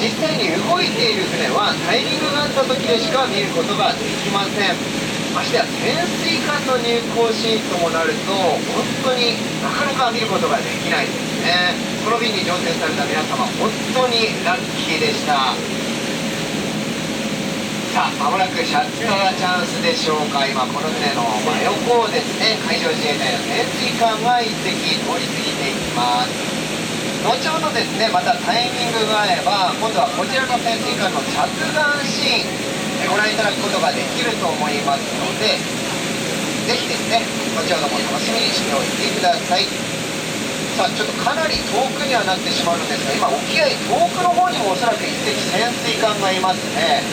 実際に動いている船はタイミングがあった時でしか見ることができません。ましてや潜水艦の入港シーンともなると本当になかなか見ることができないですね。この便に乗船された皆様本当にラッキーでした。さあまもなくシャッターチャンスでしょうか。今この船の真横をですね、海上自衛隊の潜水艦が1隻通り過ぎていきます。後ほどですね、またタイミングが合えば今度はこちらの潜水艦の着岸シーンご覧いただくことができると思いますので、ぜひですね後ほども楽しみにしておいてください。さあちょっとかなり遠くにはなってしまうんですが、今沖合遠くの方にもおそらく1隻潜水艦がいますね。